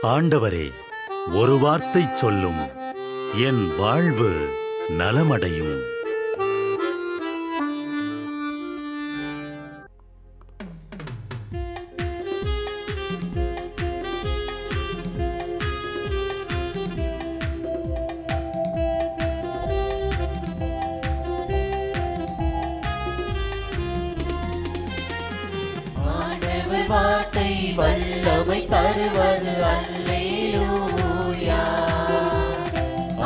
ஆண்டவரே, ஒரு வார்த்தை சொல்லும், என் வாழ்வு நலமடையும். ஆண்டவர் வார்த்தை வல்லமை தருவது அல்லேலூயா.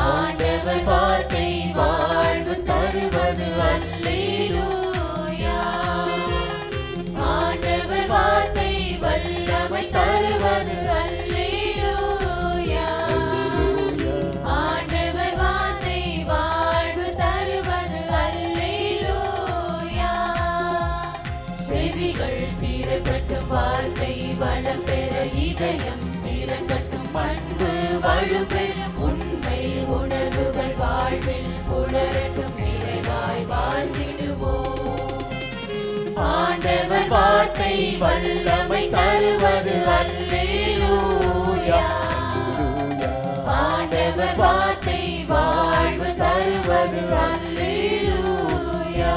ஆண்டவர் வார்த்தை வாழ்வு தருவது அல்லேலூயா. ஆண்டவர் வார்த்தை வல்லமை தருவது அல்லேலூயா. ஆண்டவர் வார்த்தை வாழ்வு தருவது அல்லேலூயா. செவிகள் திறக்கட்டும், வார்த்தை வளம் பெற இதயம் திறக்கட்டும், பண்பு வலுப்பெறும், உண்மை உணர்வுகள் வாழ்வில் புலரட்டும், நிறைவாய் வாழ்ந்திடுவோம். ஆண்டவர் வார்த்தை வல்லமை தருவது அல்லேலூயா. ஆண்டவர் வார்த்தை வாழ்வு தருவது அல்லேலூயா.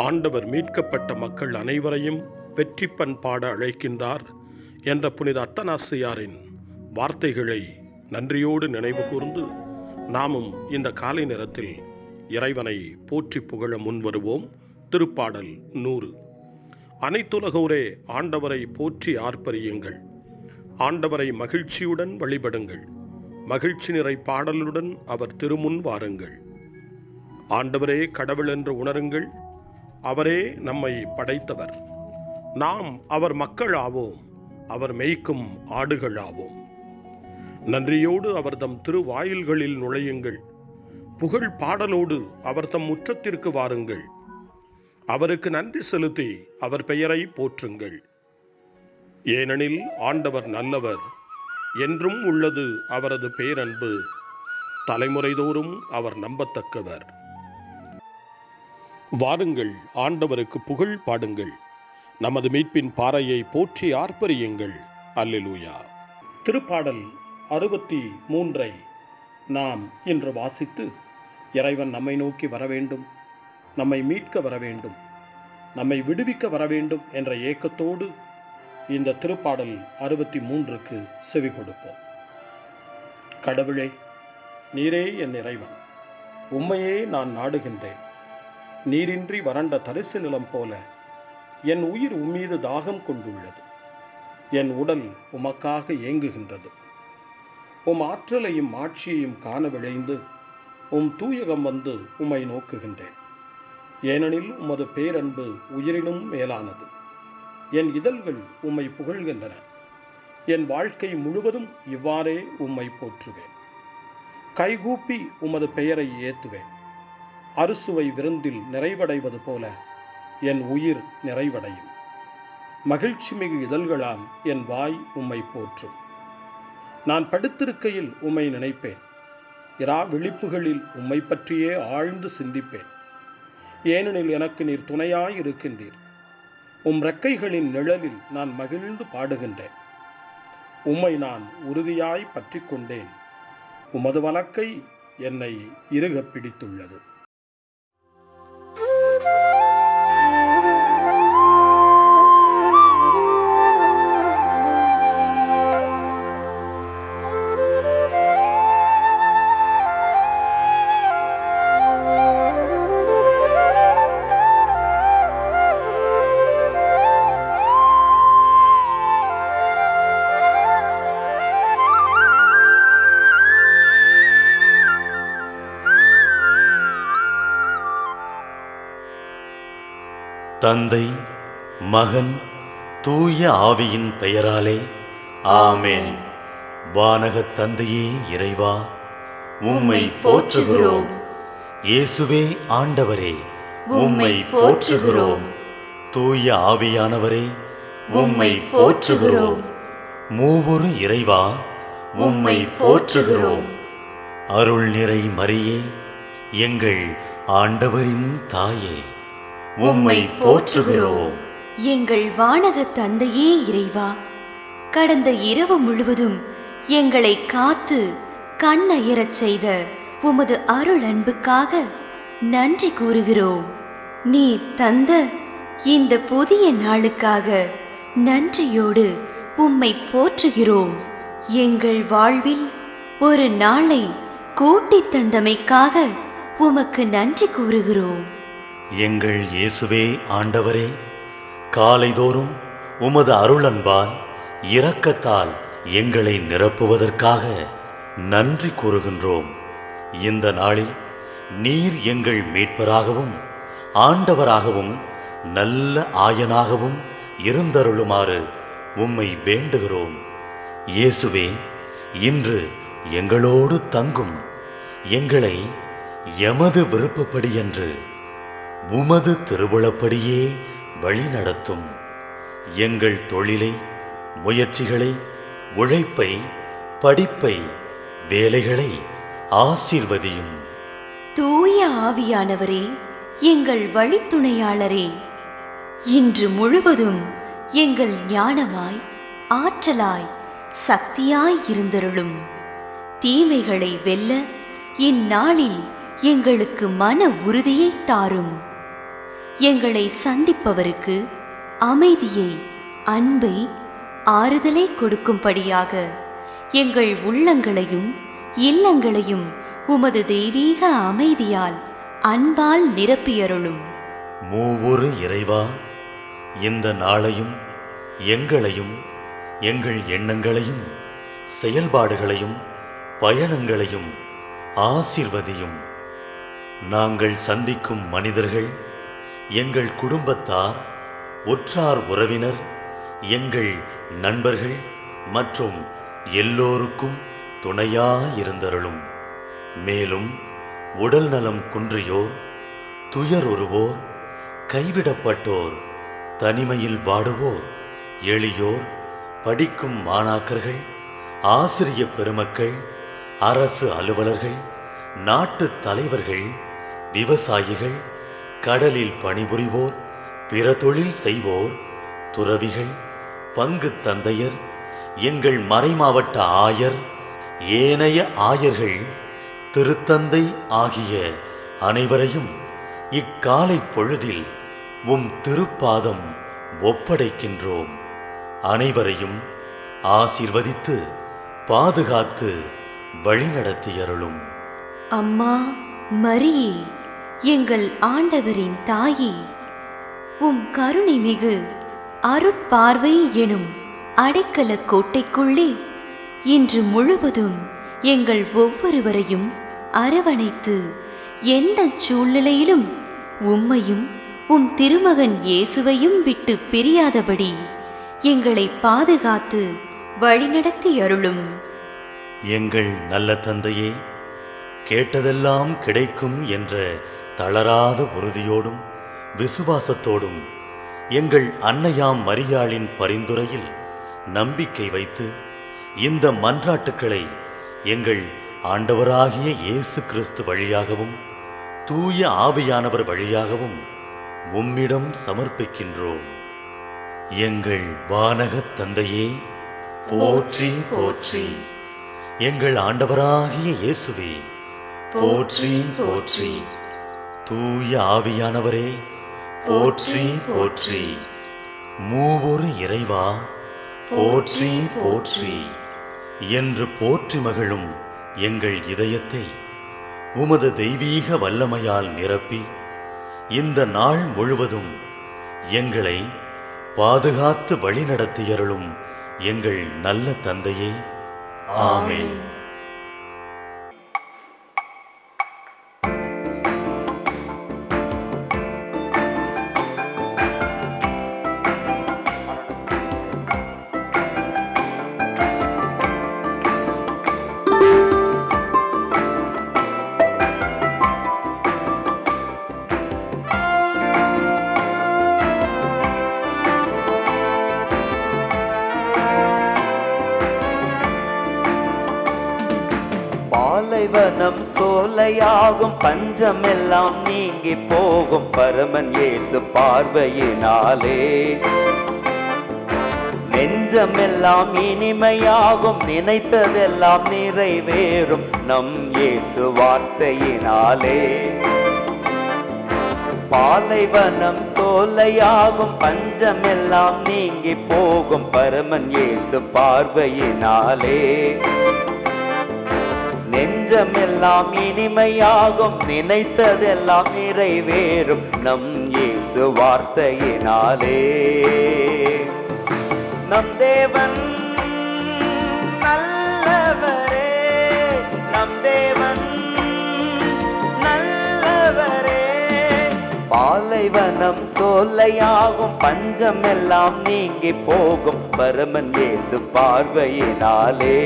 ஆண்டவர் மீட்கப்பட்ட மக்கள் அனைவரையும் வெற்றிப்பண் பாட அழைக்கின்றார் என்ற புனித அத்தனாசியாரின் வார்த்தைகளை நன்றியோடு நினைவு கூர்ந்து நாமும் இந்த காலை நேரத்தில் இறைவனை போற்றி புகழ முன்வருவோம். திருப்பாடல் 100. அனைத்துலகோரே ஆண்டவரை போற்றி ஆர்ப்பரியுங்கள். ஆண்டவரை மகிழ்ச்சியுடன் வழிபடுங்கள். மகிழ்ச்சி நிறை பாடலுடன் அவர் திருமுன் வாருங்கள். ஆண்டவரே கடவுள் என்று உணருங்கள். அவரே நம்மை படைத்தவர். நாம் அவர் மக்கள் ஆவோம். அவர் மேய்க்கும் ஆடுகள் ஆவோம். நன்றியோடு அவர் தம் திருவாயில்களில் நுழையுங்கள். புகழ் பாடலோடு அவர் தம் முற்றத்திற்கு வாருங்கள். அவருக்கு நன்றி செலுத்தி அவர் பெயரை போற்றுங்கள். ஏனெனில் ஆண்டவர் நல்லவர், என்றும் உள்ளது அவரது பேரன்பு, தலைமுறைதோறும் அவர் நம்பத்தக்கவர். வாருங்கள், ஆண்டவருக்கு புகழ் பாடுங்கள். நமது மீட்பின் பாறையை போற்றி ஆர்ப்பரியுங்கள். அல்லேலூயா. திருப்பாடல் 63 நாம் இன்று வாசித்து, இறைவன் நம்மை நோக்கி வர வேண்டும், நம்மை மீட்க வர வேண்டும், நம்மை விடுவிக்க வர வேண்டும் என்ற ஏக்கத்தோடு இந்த திருப்பாடல் 63க்கு செவி கொடுப்போம். கடவுளே, நீரே என் இறைவன், உம்மையே நான் நாடுகின்றேன். நீரின்றி வறண்ட தரிசு நிலம் போல என் உயிர் உம்மீது தாகம் கொண்டுள்ளது. என் உடல் உமக்காக ஏங்குகின்றது. உம் ஆற்றலையும் ஆட்சியையும் காண விழைந்து உம் தூயகம் வந்து உம்மை நோக்குகின்றேன். ஏனெனில் உமது பேரன்பு உயிரினும் மேலானது. என் இதழ்கள் உம்மை புகழ்கின்றன. என் வாழ்க்கை முழுவதும் இவ்வாறே உம்மை போற்றுவேன். கைகூப்பி உமது பெயரை ஏத்துவேன். அறுசுவை விருந்தில் நிறைவடைவது போல என் உயிர் நிறைவடையும். மகிழ்ச்சி மிகு இதழ்களால் என் வாய் உம்மை போற்றும். நான் படுத்திருக்கையில் உம்மை நினைப்பேன். இரா விழிப்புகளில் உம்மை பற்றியே ஆழ்ந்து சிந்திப்பேன். ஏனெனில் எனக்கு நீர் துணையாய் இருக்கின்றீர். உம் ரெக்கைகளின் நிழலில் நான் மகிழ்ந்து பாடுகின்றேன். உம்மை நான் உறுதியாய் பற்றி கொண்டேன். உமது வலக்கை என்னை இறுகப் பிடித்துள்ளது. தந்தை, மகன், தூய ஆவியின் பெயராலே ஆமென். வானகத் தந்தையே இறைவா, உம்மை போற்றுகிறோம். இயேசுவே ஆண்டவரே, உம்மை போற்றுகிறோம். தூய ஆவியானவரே, உம்மை போற்றுகிறோம். மூவொரு இறைவா, உம்மை போற்றுகிறோம். அருள் நிறை மரியே, எங்கள் ஆண்டவரின் தாயே, உம்மை போற்றுகிறோம். எங்கள் வானக தந்தையே இறைவா, கடந்த இரவு முழுவதும் எங்களை காத்து கண்ணயரச் செய்த உமது அருள் அன்புக்காக நன்றி கூறுகிறோம். நீ தந்த இந்த புதிய நாளுக்காக நன்றியோடு உம்மை போற்றுகிறோம். எங்கள் வாழ்வில் ஒரு நாளை கூட்டித் தந்தமைக்காக உமக்கு நன்றி கூறுகிறோம். எங்கள் இயேசுவே ஆண்டவரே, காலைதோறும் உமது அருளன்பால் இரக்கத்தால் எங்களை நிரப்புவதற்காக நன்றி கூறுகின்றோம். இந்த நாளில் நீர் எங்கள் மீட்பராகவும் ஆண்டவராகவும் நல்ல ஆயனாகவும் இருந்தருளுமாறு உம்மை வேண்டுகிறோம். இயேசுவே, இன்று எங்களோடு தங்கும். எங்களை எமது விருப்பப்படியன்று உமது திருவுளப்படியே வழிநடத்தும். எங்கள் தொழிலை, முயற்சிகளை, உழைப்பை, படிப்பை, வேலைகளை ஆசீர்வதியும். தூய ஆவியானவரே, எங்கள் வழித்துணையாளரே, இன்று முழுவதும் எங்கள் ஞானமாய், ஆற்றலாய், சக்தியாய் இருந்தருளும். தீமைகளை வெல்ல இந்நாளில் எங்களுக்கு மன உறுதியை தாரும். எங்களை சந்திப்பவருக்கு அமைதியை, அன்பை, ஆறுதலை கொடுக்கும்படியாக எங்கள் உள்ளங்களையும் இல்லங்களையும் உமது தெய்வீக அமைதியால், அன்பால் நிரப்பியருளும். மூவொரு இறைவா, இந்த நாளையும் எங்களையும் எங்கள் எண்ணங்களையும் செயல்பாடுகளையும் பயணங்களையும் ஆசீர்வதியும். நாங்கள் சந்திக்கும் மனிதர்கள், எங்கள் குடும்பத்தார், உற்றார் உறவினர், எங்கள் நண்பர்கள் மற்றும் எல்லோருக்கும் துணையாயிருந்தருளும். மேலும் உடல் நலம் குன்றியோர், துயருறுவோர், கைவிடப்பட்டோர், தனிமையில் வாடுவோர், எளியோர், படிக்கும் மாணாக்கர்கள், ஆசிரிய பெருமக்கள், அரசு அலுவலர்கள், நாட்டு தலைவர்கள், விவசாயிகள், கடலில் பணிபுரிவோர், பிற தொழில் செய்வோர், துறவிகள், பங்கு தந்தையர், எங்கள் மறைமாவட்ட ஆயர், ஏனைய ஆயர்கள், திருத்தந்தை ஆகிய அனைவரையும் இக்காலை பொழுதில் உம் திருப்பாதம் ஒப்படைக்கின்றோம். அனைவரையும் ஆசீர்வதித்து பாதுகாத்து வழிநடத்தியருளும். அம்மா மரியே, எங்கள் ஆண்டவரின் தாயே, உம் கருணை மிகு அருட்பார்வை எனும் அடைக்கல கோட்டைக்குள்ளே இன்று முழுவதும் எங்கள் ஒவ்வொருவரையும் அரவணைத்து எந்த சூழ்நிலையிலும் உம்மையும் உம் திருமகன் இயேசுவையும் விட்டு பிரியாதபடி எங்களை பாதுகாத்து வழிநடத்தி அருளும். எங்கள் நல்ல தந்தையே, கேட்டதெல்லாம் கிடைக்கும் என்ற தளராத உறுதியோடும் விசுவாசத்தோடும் எங்கள் அன்னையாம் மரியாளின் பரிந்துரையில் நம்பிக்கை வைத்து இந்த மன்றாட்டுக்களை எங்கள் ஆண்டவராகிய இயேசு கிறிஸ்து வழியாகவும் தூய ஆவியானவர் வழியாகவும் உம்மிடம் சமர்ப்பிக்கின்றோம். எங்கள் வானகத் தந்தையே, போற்றி போற்றி. எங்கள் ஆண்டவராகிய இயேசுவே, போற்றி போற்றி. தூய ஆவியானவரே, போற்றி போற்றி. மூவொரு இறைவா, போற்றி போற்றி என்று போற்றி மகிழும் எங்கள் இதயத்தை உமது தெய்வீக வல்லமையால் நிரப்பி இந்த நாள் முழுவதும் எங்களை பாதுகாத்து வழிநடத்தியருளும் எங்கள் நல்ல தந்தையே. ஆமென். பாலைவனம் சோலையாகும், பஞ்சமெல்லாம் நீங்கி போகும் பரமன் இயேசு பார்வையினாலே. நெஞ்சமெல்லாம் இனிமையாகும், நினைத்ததெல்லாம் நிறைவேறும் நம் இயேசு வார்த்தையினாலே. பாலைவனம் சோலையாகும், பஞ்சமெல்லாம் நீங்கி போகும் பரமன் இயேசு பார்வையினாலே. நெஞ்சமெல்லாம் இனிமையாகும், நினைத்ததெல்லாம் நிறைவேறும் நம் இயேசு வார்த்தையினாலே. நம் தேவன் நல்லவரே, நம் தேவன் நல்லவரே. பாலைவனம் சோலையாகும், பஞ்சமெல்லாம் நீங்கி போகும் பரமன் இயேசு பார்வையினாலே.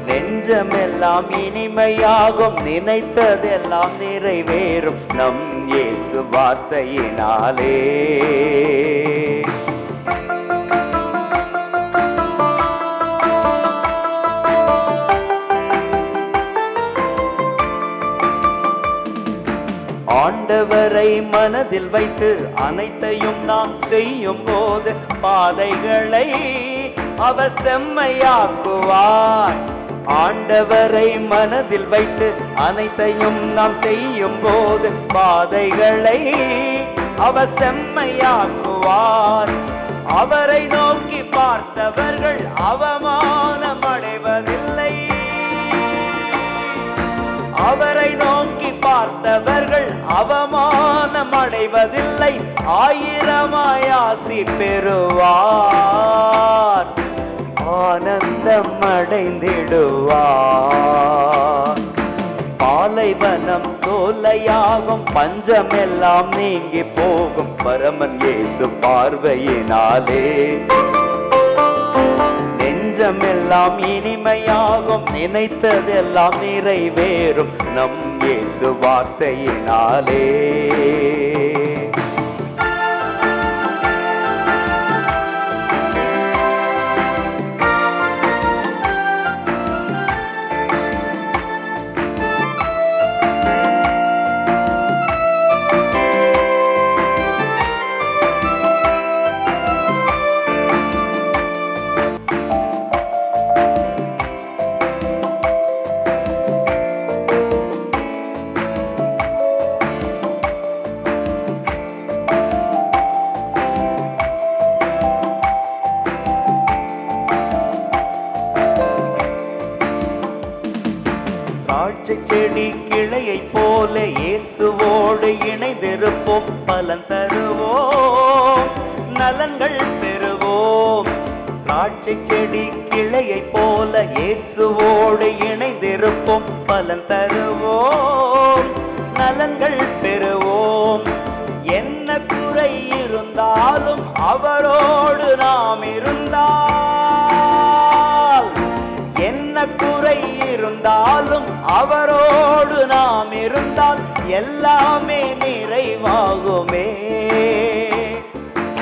நெஞ்சமெல்லாம் இனிமையாகும், நினைத்ததெல்லாம் நிறைவேறும் நம் இயேசு வார்த்தையினாலே. ஆண்டவரை மனதில் வைத்து அனைத்தையும் நாம் செய்யும் போது பாதைகளை அவர் செம்மையாக்குவார். ஆண்டவரை மனதில் வைத்து அனைத்தையும் நாம் செய்யும் போது பாதைகளை அவர் செம்மையாக்குவார். அவரை நோக்கி பார்த்தவர்கள் அவமானம் அடைவதில்லை. அவரை நோக்கி பார்த்தவர்கள் அவமானம் அடைவதில்லை. ஆயிரமாய் ஆசி பெறுவார், ஆனந்தம் அடைந்திடுவார். பாலைவனம் சோலையாகும், பஞ்சமெல்லாம் நீங்கி போகும் பரமன் இயேசு பார்வையினாலே. நெஞ்சமெல்லாம் இனிமையாகும், நினைத்ததெல்லாம் நிறைவேறும் நம் இயேசு வார்த்தையினாலே. திராட்சை செடி கிளையை போல இயேசுவோடு இணைந்திருப்போம், பலன் தருவோம், நலன்கள் பெறுவோம். திராட்சை செடி கிளையை போல இயேசுவோடு இணைந்திருப்போம், பலன் தருவோம், நலன்கள் பெறுவோம். என்ன குறை இருந்தாலும் அவரோடு நாம் இருந்தால், என்ன குறை இருந்தாலும் அவரோடு நாம் இருந்தால் எல்லாமே நிறைவாகுமே,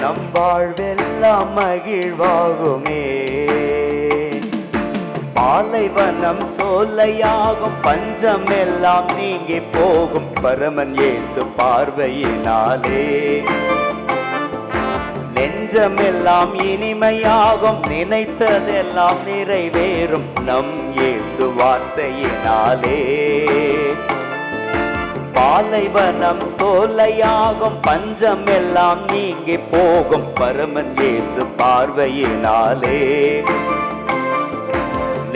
நம் வாழ்வெல்லாம் மகிழ்வாகுமே. பாலைவனம் சோலையாகும், பஞ்சம் எல்லாம் நீங்கி போகும் பரமன் இயேசு பார்வையினாலே. நெஞ்சமெல்லாம் இனிமையாகும், நினைத்ததெல்லாம் நிறைவேறும் நம் இயேசு வார்த்தையினாலே. பாலைவனம் சோலையாகும், பஞ்சம் எல்லாம் நீங்கி போகும் பரமன் இயேசு பார்வையினாலே.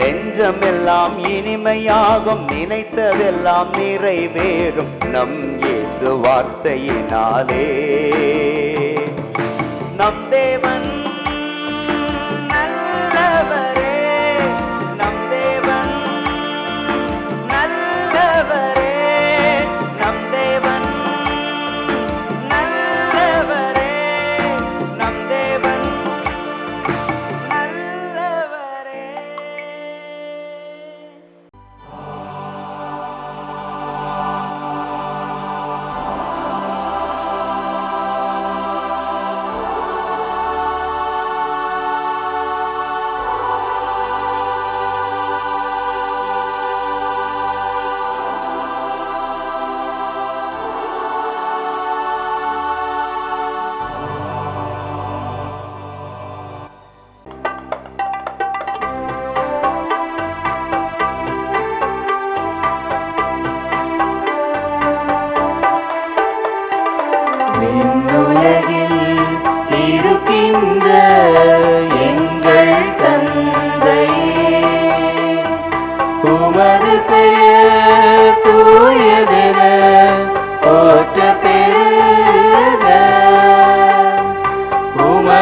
நெஞ்சமெல்லாம் இனிமையாகும், நினைத்ததெல்லாம் நிறைவேறும் நம் இயேசு வார்த்தையினாலே. நம் தேவன் நல்லவரே, நம் தேவன் நல்லவரே, நம் தேவன் நல்லவரே, நம் தேவன் நல்லவரே.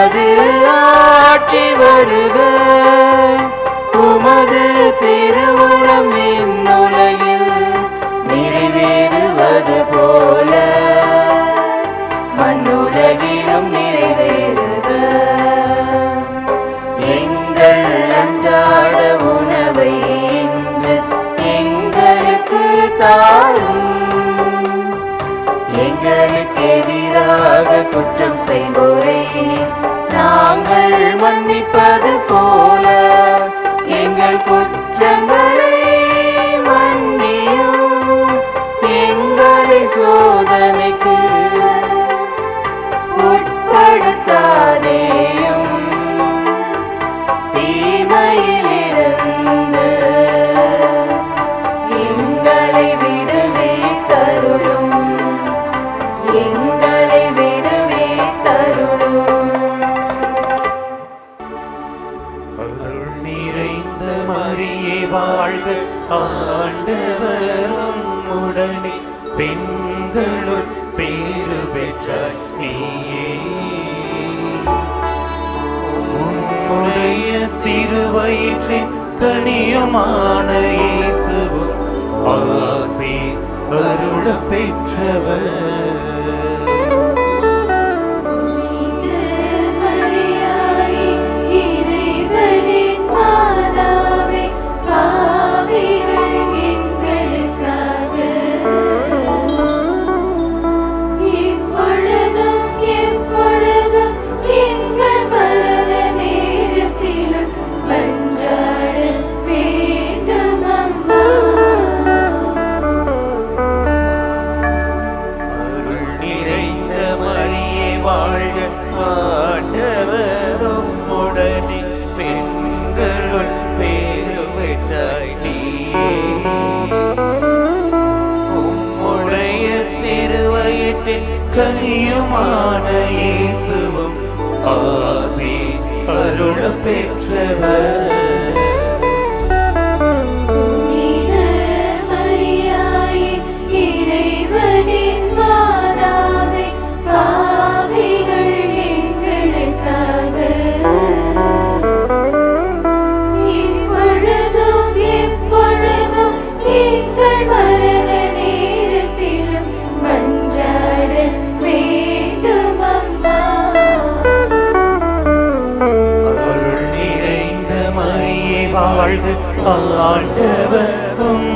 உமது ஆட்சி வருக, உமது திருவுளம் இவ்வுலகில் நிறைவேறுவது போல மண்ணுலகிலும் நிறைவேறுக. எங்கள் அன்றாட உணவை இன்று எங்களுக்கு தாரும், எங்களுக்கு எதிராக குற்றம் செய்வோரை நாங்கள் மன்னிப்பது போல எங்கள் குற்றங்களை மன்னியும், எங்களை சோதனைக்கு உட்படுத்தாதேயும், தீமையிலிருந்து எங்களை விடுவித்தருளும், எங்களை விடுவித்தருளும். அருள் நிறைந்த மரியே வாழ்க, ஆண்டவரும் உடனே பெண்களுள் பேறு பெற்றாய் நீயே. உம்முடைய திருவயிற்றின் கனியுமான இயேசுவும் ஆசி அருள பெற்றவர். வாழ்க, ஆண்டவரும் உடனே பெண்களுள் பேறு பெற்றாய் நீயே. உம்முடைய திருவயிற்றின் கனியுமான இயேசுவும் ஆசி அருள பெற்றவர். வாழ்க, ஆண்டவரும்